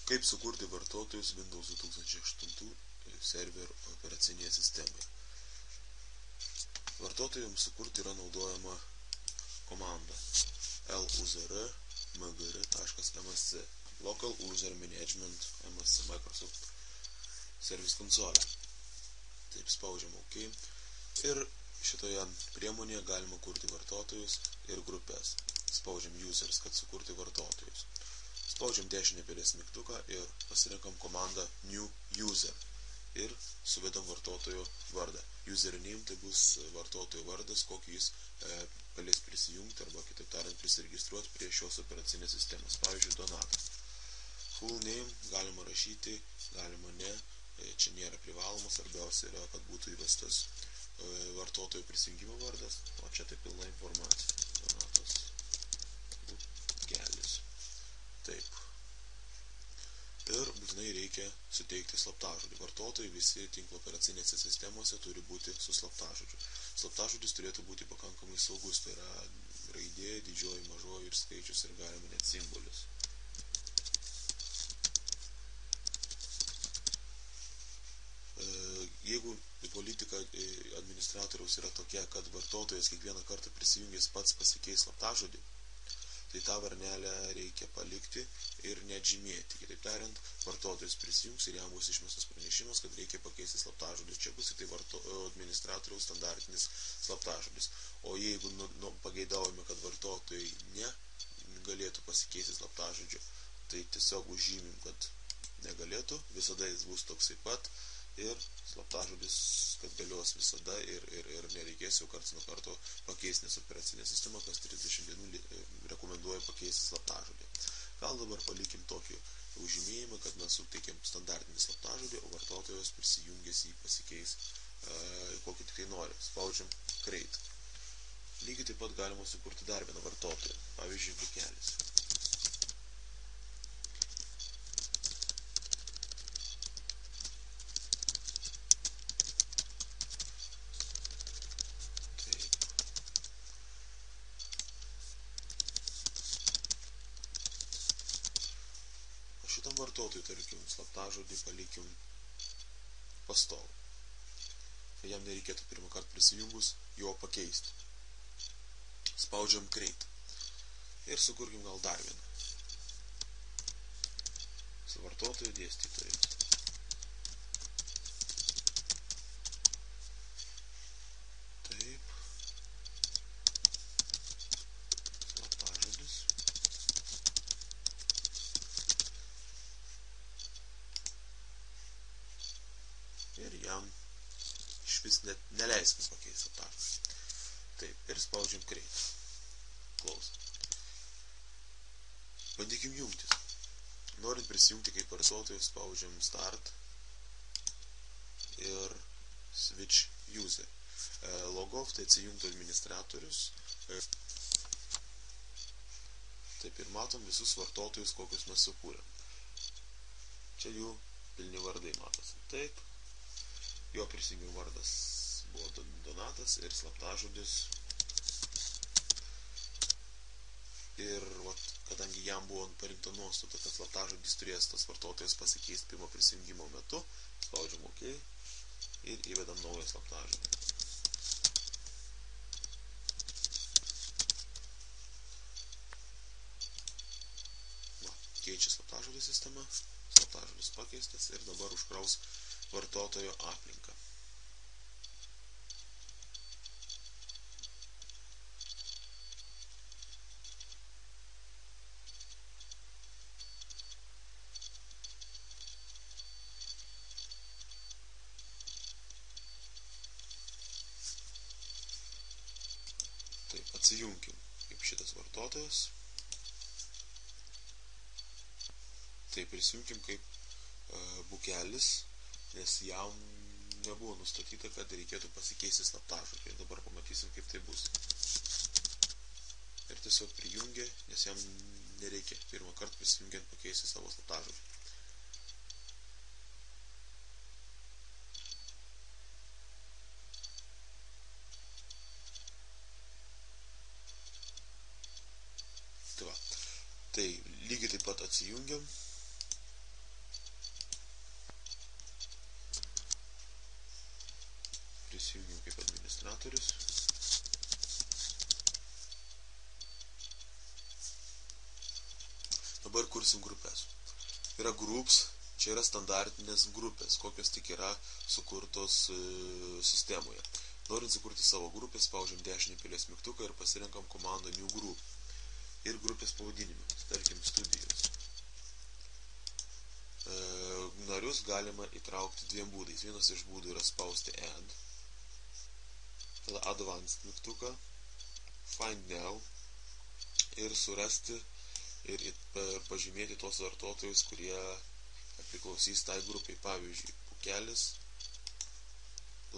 Kaip sukurti vartotojus Windows 2008 server operacinėje sistemoje. Vartotojams sukurti yra naudojama komanda luzr-mgr.msc Local User Management MSC Microsoft Service Console. Taip, spaudžiam OK. Ir šitoje priemonėje galima kurti vartotojus ir grupės. Spaudžiam Users, kad sukurti vartotojus. Spaudžiam dešinę pelės mygtuką ir pasirenkam komandą New User ir suvedam vartotojo vardą. Username tai bus vartotojo vardas, kokį jis galės prisijungti arba kitaip tariant prisiregistruoti prie šios operacinės sistemos. Pavyzdžiui, Donatas. Full name galima rašyti, galima ne, čia nėra privaloma, svarbiausia yra, kad būtų įvestas vartotojo prisijungimo vardas, o čia tai pilna informacija. Donatas Bukelis. Taip. Ir būtinai reikia suteikti slaptažodį. Vartotojai visi tinklo operacinėse sistemose turi būti su slaptažodžiu. Slaptažodis turėtų būti pakankamai saugus, tai yra raidė, didžioji, mažoji ir skaičius ir galima net simbolis. Jeigu politika administratoriaus yra tokia, kad vartotojas kiekvieną kartą prisijungęs pats pasikeis slaptažodį, tai tą varnelę reikia palikti ir neatžymėti. Kitaip tariant, vartotojas prisijungs ir jam bus išmestas pranešimas, kad reikia pakeisti slaptažodį. Čia bus tai administratoriaus standartinis slaptažodis. O jeigu pageidaujame, kad vartotojai negalėtų pasikeisti slaptažodžiu, tai tiesiog užžymim, kad negalėtų, visada jis bus toksai pat ir slaptažodis, kad galios visada ir nereikės jau karts nuo karto pakeisti, nes operacinė sistema kas 30 dienų rekomenduoja pakeisti slaptažodį. Gal dabar palikim tokį užžymėjimą, kad mes suteikėm standartinį slaptažodį, o vartotojas prisijungęs jį pasikeis kokį tik tai nori. Spaudžiam Create. Lygiai taip pat galima sukurti dar vieną vartotoją, pavyzdžiui, Bukelis. Šitam vartotojui, tarkim, slaptažodį palikim pastovų. Tai jam nereikėtų pirmą kartą prisijungus jo pakeisti. Spaudžiam Create. Ir sukurkim gal dar vieną. Su vartotoju dėstytoju. Taip. Slaptažodis. Ir jam išvis net neleisime pakeisti slaptažodį. Taip, ir spaudžiam Create. Close. Bandykim jungtis. Norint prisijungti kaip vartotojas, spaudžiam Start ir Switch User. Logoff tai atsijungtų administratorius. Taip, ir matom visus vartotojus, kokius mes sukūrėm. Čia jų pilni vardai matosi. Taip. Jo prisijungimo vardas buvo Donatas ir slaptažodis. Ir kadangi jam buvo parinkta nuostata, kad slaptažodis turės tas vartotojas pasikeisti pirmo prisijungimo metu, spaudžiam OK ir įvedam naują slaptažodį. Keičia slaptažodį sistema, slaptažodis pakeistas ir dabar užkraus vartotojo aplinką. Taip, atsijunkim kaip šitas vartotojas. Taip, prisijunkim kaip Bukelis, nes jam nebuvo nustatyta, kad reikėtų pasikeisti slaptažodį. Ir dabar pamatysim, kaip tai bus. Ir tiesiog prijungia, nes jam nereikia pirmą kartą prisijungiant pakeisti savo slaptažodį. Tai lygiai taip pat atsijungiam. kursim grupės. Yra groups, čia yra standartinės grupės, kokios tik yra sukurtos sistemoje. Norint sukurti savo grupę, spaudžiam dešinį pilies mygtuką ir pasirenkam komandą New Group. Ir grupės pavadinimą, tarkim, studijos. Narius galima įtraukti dviem būdais. Vienas iš būdų yra spausti Add, tada Advanced mygtuką, Find Now ir surasti ir pažymėti tos vartotojus, kurie priklausys tai grupiai. Pavyzdžiui, Pukelis,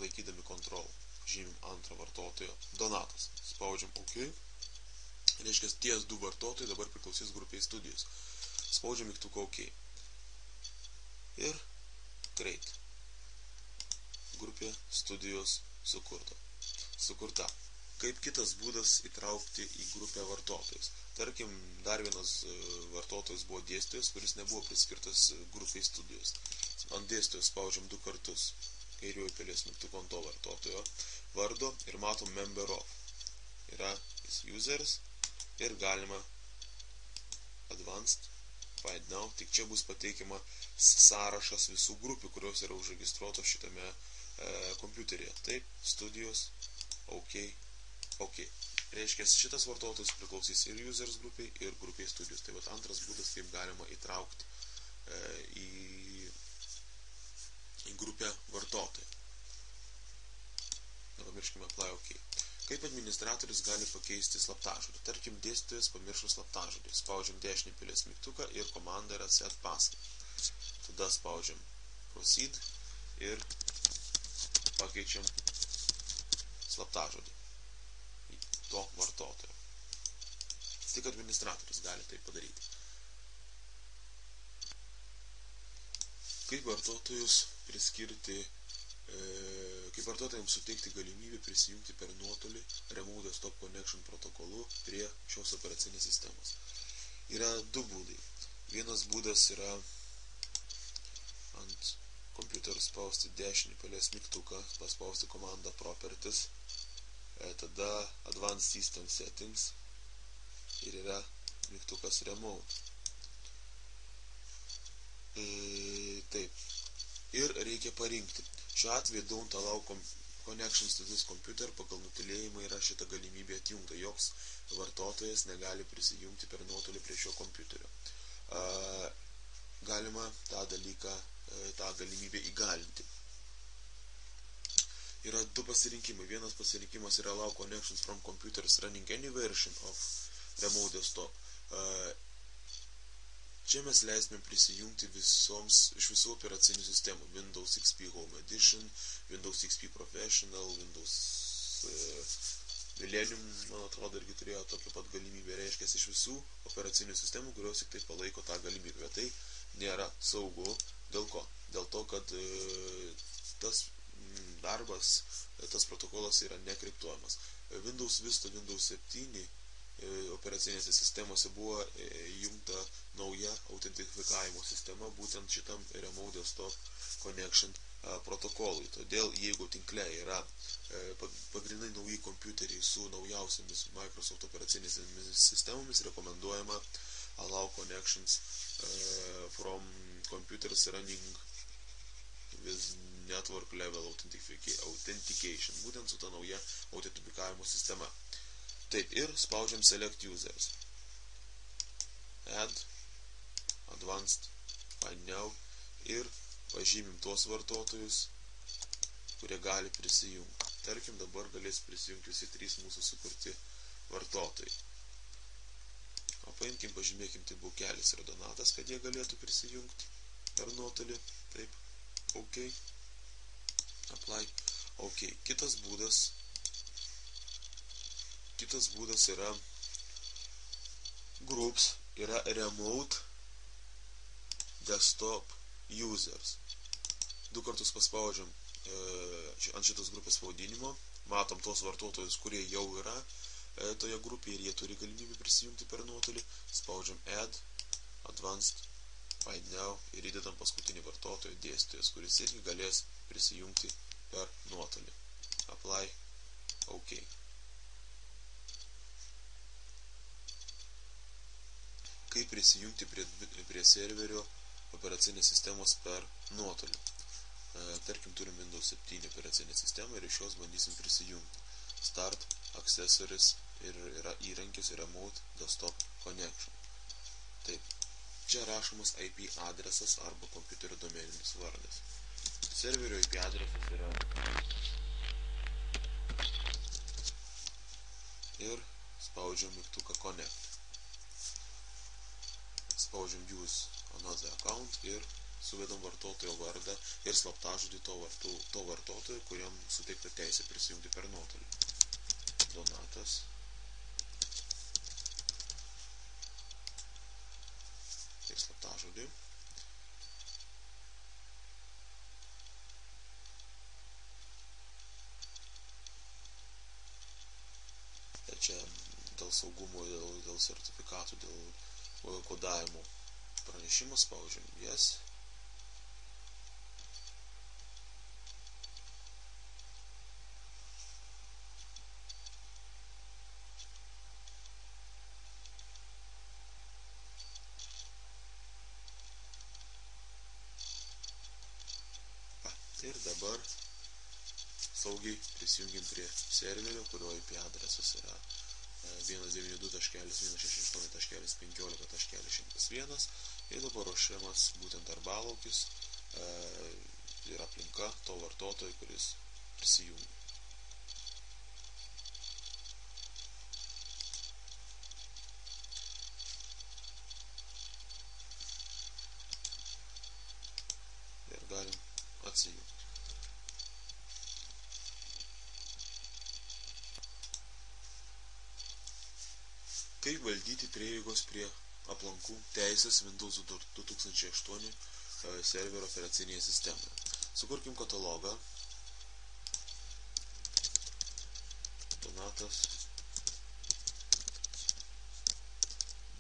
laikydami Ctrl, žymim antrą vartotojo, Donatas. Spaudžiam OK. Reiškia, ties 2 vartotojai dabar priklausys grupiai studijos. Spaudžiam mygtuką OK. Ir Create. Grupė studijos sukurta. Kaip kitas būdas įtraukti į grupę vartotojus. Tarkim, dar vienas vartotojas buvo dėstytojas, kuris nebuvo priskirtas grupiai studijos. Ant dėstytojos spaudžiam 2 kartus kairiuoju pilies mygtuku ant to vartotojo vardo ir matom Member of. Yra users ir galima Advanced, Find Now, tik čia bus pateikiama sąrašas visų grupių, kurios yra užregistruotos šitame kompiuteryje. Taip, studijos, OK. Reiškia, šitas vartotojas priklausys ir users grupiai, ir grupiai studijos. Tai vat antras būdas, kaip galima įtraukti į grupę vartotoją. Nepamirškime Apply OK. Kaip administratorius gali pakeisti slaptažodį. Tarkim, dėstytojas pamiršo slaptažodį. Spaudžiam dešinį pilies mygtuką ir komanda yra Set Password. Tada spaudžiam Proceed ir pakeičiam slaptažodį į to vartotojo. Tik administratorius gali tai padaryti. Kaip vartotojus priskirti, kaip vartotojams suteikti galimybę prisijungti per nuotolį Remote Desktop Connection protokolu prie šios operacinės sistemos. Yra 2 būdai. Vienas būdas yra ant kompiuterio spausti dešinį pilies mygtuką, paspausti komandą Properties, tada Advanced System Settings ir yra mygtukas Remote. Taip. Ir reikia parinkti. Šiuo atveju Don't Allow Connections to this computer pagal nutylėjimą yra šita galimybė atjungta. Joks vartotojas negali prisijungti per nuotolį prie šio kompiuterio. Galima tą galimybę įgalinti. Yra 2 pasirinkimai. Vienas pasirinkimas yra Allow Connections from Computers Running Any Version of Remote Desktop. Čia mes leisime prisijungti iš visų operacinių sistemų. Windows XP Home Edition, Windows XP Professional, Windows Millennium, man atrodo, irgi turėjo tokią pat galimybę. Reiškia, iš visų operacinių sistemų, kurios tik tai palaiko tą galimybę. Tai nėra saugu. Dėl ko? Dėl to, kad tas darbas, tas protokolas yra nekriptuojamas. Windows Vista, Windows 7 operacinėse sistemose buvo įjungta nauja autentifikavimo sistema būtent šitam Remote Desktop Connection protokolui. Todėl, jeigu tinkle yra pagrindai nauji kompiuteriai su naujausiamis Microsoft operacinėmis sistemomis, rekomenduojama Allow Connections from Computers Running with Network Level Authentication, būtent su ta nauja autentifikavimo sistema. Taip, ir spaudžiam Select Users. Add, Advanced, Find Now ir pažymim tuos vartotojus, kurie gali prisijungti. Tarkim, dabar galės prisijungti visi 3 mūsų sukurti vartotojai. O paimkim, pažymėkim, tai Bukelis ir Donatas, kad jie galėtų prisijungti per nuotolį. Taip, OK. Apply, OK. Kitas būdas yra Groups, yra Remote Desktop Users. 2 kartus paspaudžiam ant šitos grupės pavadinimo, matom tos vartotojus, kurie jau yra toje grupėje ir jie turi galimybę prisijungti per nuotolį. Spaudžiam Add, Advanced, Find Now ir įdedam paskutinį vartotoją dėstytojas, kuris irgi galės prisijungti per nuotolį. Apply, OK. kaip prisijungti prie serverio operacinės sistemos per nuotolį. Tarkim, turim Windows 7 operacinę sistemą ir iš jos bandysim prisijungti. Start, accessories ir yra įrankis Remote Desktop Connection. Taip, čia rašomas IP adresas arba kompiuterio domeninis vardas. Serverio IP adresas yra ir spaudžiam mygtuką Connect. Spaudžiam Use Another Account ir suvedam vartotojo vardą ir slaptažodį to vartotojo, kuriam suteikta teisė prisijungti per nuotolį. Donatas. Ir slaptažodį. Čia dėl saugumo, dėl sertifikatų, dėl kodavimo pranešimo spaudžiam Yes. Ir dabar saugiai prisijungim prie serverio, kurio IP adresas yra 192.168.15.101 ir dabar ruošiamas būtent darbalaukis ir aplinka to vartotojo, kuris prisijungia. Ir galim atsijungti. Kaip valdyti prieigos prie aplankų teisės Windows 2008 serverio operacinėje sistemoje. Sukurkim katalogą. Donatas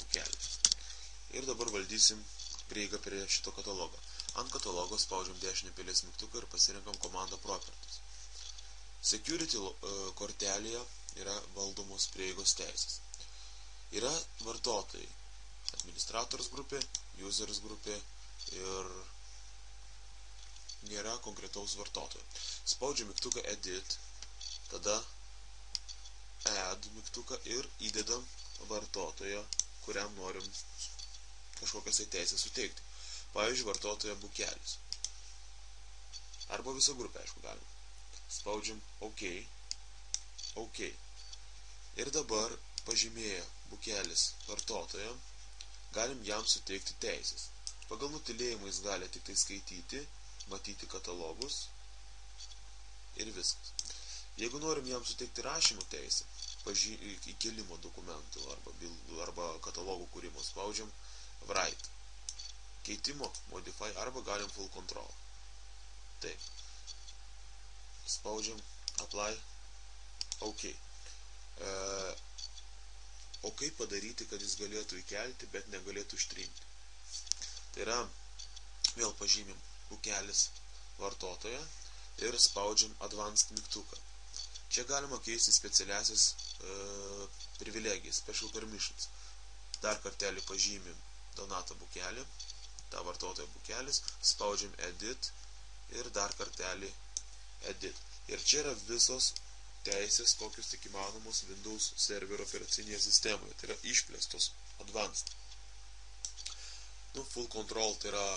Bukelis. Ir dabar valdysim prieigą prie šito katalogo. Ant katalogo spaudžiam dešinę pelės mygtuką ir pasirenkam komandą Properties. Security kortelėje yra valdomos prieigos teisės. Yra vartotojai, administratorius grupė, users grupė ir nėra konkretaus vartotojo. Spaudžiam mygtuką Edit, tada Add mygtuką ir įdedam vartotoją, kuriam norim kažkokias teisės suteikti. Pavyzdžiui, vartotoją Bukelis. Arba visą grupę, aišku, galim. Spaudžiam OK. OK. Ir dabar pažymėję Bukelis vartotoją, galim jam suteikti teisės. Pagal nutylėjimą jis gali tik tai skaityti, matyti katalogus ir viskas. Jeigu norim jam suteikti rašymo teisę, įkelimo dokumentų arba katalogų kūrimo, spaudžiam Write. Keitimo, Modify arba galim Full Control. Taip. Spaudžiam Apply. OK. O kaip padaryti, kad jis galėtų įkelti, bet negalėtų ištrinti? Tai yra, vėl pažymim Bukelis vartotoją ir spaudžiam Advanced mygtuką. Čia galima keisti specialiasias privilegijas, Special Permissions. Dar kartelį pažymim Donatą Bukelį, tą vartotoją Bukelis, spaudžiam Edit ir dar kartelį Edit. Ir čia yra visos teisės, kokius tik įmanomos Windows serverio operacinėje sistemoje. Tai yra išplėstos, advanced. Full control tai yra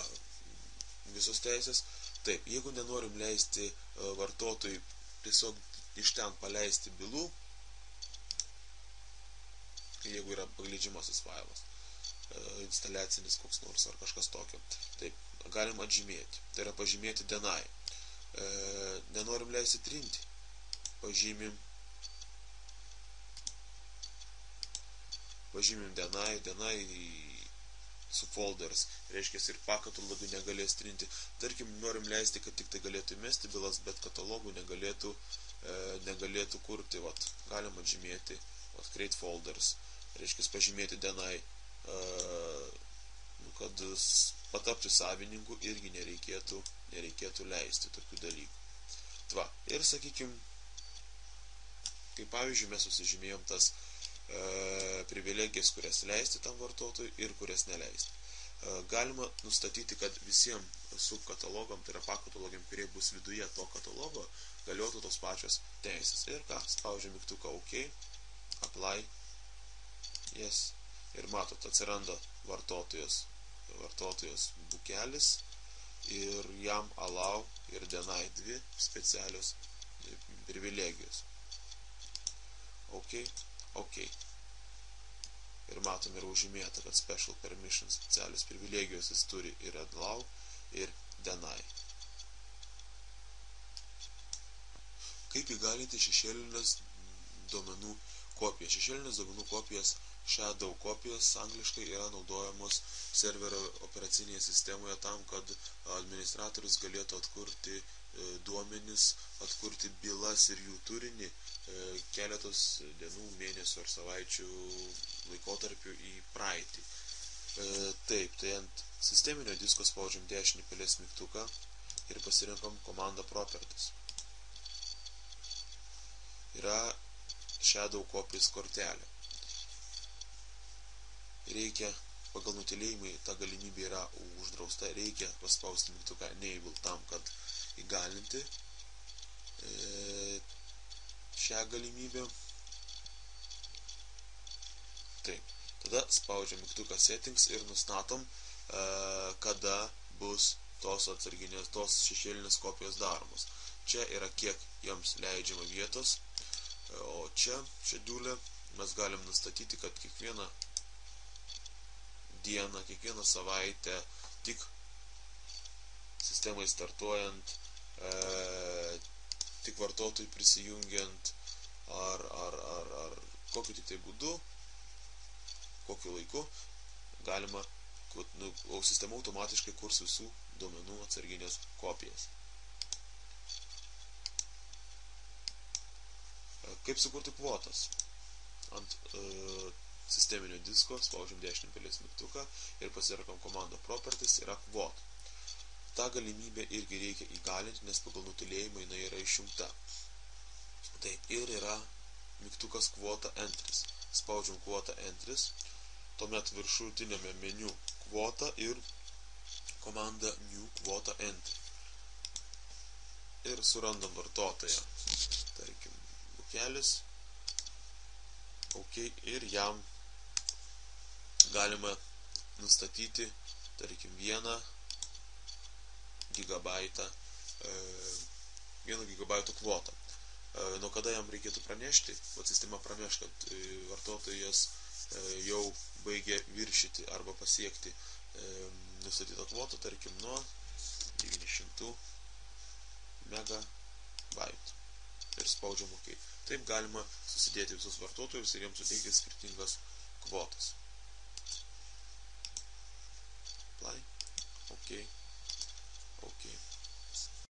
visos teisės. Taip, jeigu nenorim leisti vartotojui tiesiog iš ten paleisti bylų, jeigu yra pagleidžiamasis failas, instaliacinis koks nors ar kažkas tokio, taip, galim atžymėti. Tai yra pažymėti deny. Nenorim leisti trinti. Pažymim deny su folders, reiškia ir pakatologų negalės trinti. Tarkim, norim leisti, kad tik tai galėtų įmesti bylas, bet katalogų negalėtų kurti. Galim atžymėti create folders, reiškia pažymėti deny, kad patapti savininku irgi nereikėtų leisti tokių dalykų. Ir sakykim, kaip pavyzdžiui, mes susižymėjom tas privilegijas, kurias leisti tam vartotojui ir kurias neleisti. Galima nustatyti, kad visiems subkatalogam, tai yra pakatalogiam, kurie bus viduje to katalogo, galiotų tos pačios teisės. Ir ką, spaudžiam mygtuką OK, apply, yes, ir matot, atsiranda vartotojos bukelis ir jam allow ir deny dvi specialios privilegijos. OK, OK. Ir matom ir užžymėta, kad special permission, specialios privilegijos jis turi ir allow ir deny. Kaip įgalinti šešėlinės duomenų kopijas? Šešėlinės duomenų kopijas, shadow kopijas, angliškai yra naudojamos serverio operacinėje sistemoje tam, kad administratorius galėtų atkurti duomenis, atkurti bylas ir jų turinį keletos dienų, mėnesių ar savaičių laikotarpių į praeitį. Taip, tai ant sisteminio disko spaudžiam dešinį pelės mygtuką ir pasirinkam komandą properties. Yra shadow copies kortelė. Reikia, pagal nutylėjimai, ta galimybė yra uždrausta, reikia paspausti mygtuką enable tam, kad įgalinti šią galimybę. Taip, tada spaudžiam mygtuką settings ir nustatom, kada bus tos atsarginės, tos šešėlinės kopijos daromos. Čia yra kiek jiems leidžiama vietos, o čia schedule mes galim nustatyti, kad kiekvieną dieną, kiekvieną savaitę, tik sistemai startuojant, tik vartotojui prisijungiant, ar kokiu tik tai būdu, kokiu laiku, galima, o sistema automatiškai kurs visų duomenų atsarginės kopijas. Kaip sukurti kvotas? Ant sisteminio disko spaudžiam dešinį pelės mygtuką ir pasirinkam komandą properties, yra kvota. Ta galimybė irgi reikia įgalinti, nes pagal nutylėjimą jinai yra išjungta. Taip, ir yra mygtukas kvota entries. Spaudžiam kvota entries, tuomet viršutinėme meniu kvota ir komanda new kvota entry. Ir surandam vartotoją, tarkim, bukelis, OK, ir jam galima nustatyti, tarkim, 1 gigabaito kvotą. Nuo kada jam reikėtų pranešti? Sistema praneš, kad vartotojas jau baigė viršyti arba pasiekti nustatytą kvotą, tarkim, nuo 900 megabaitų. Ir spaudžiam OK. Taip galima susidėti visus vartotojus ir jiems suteikti skirtingas kvotas. Apply, OK, OK.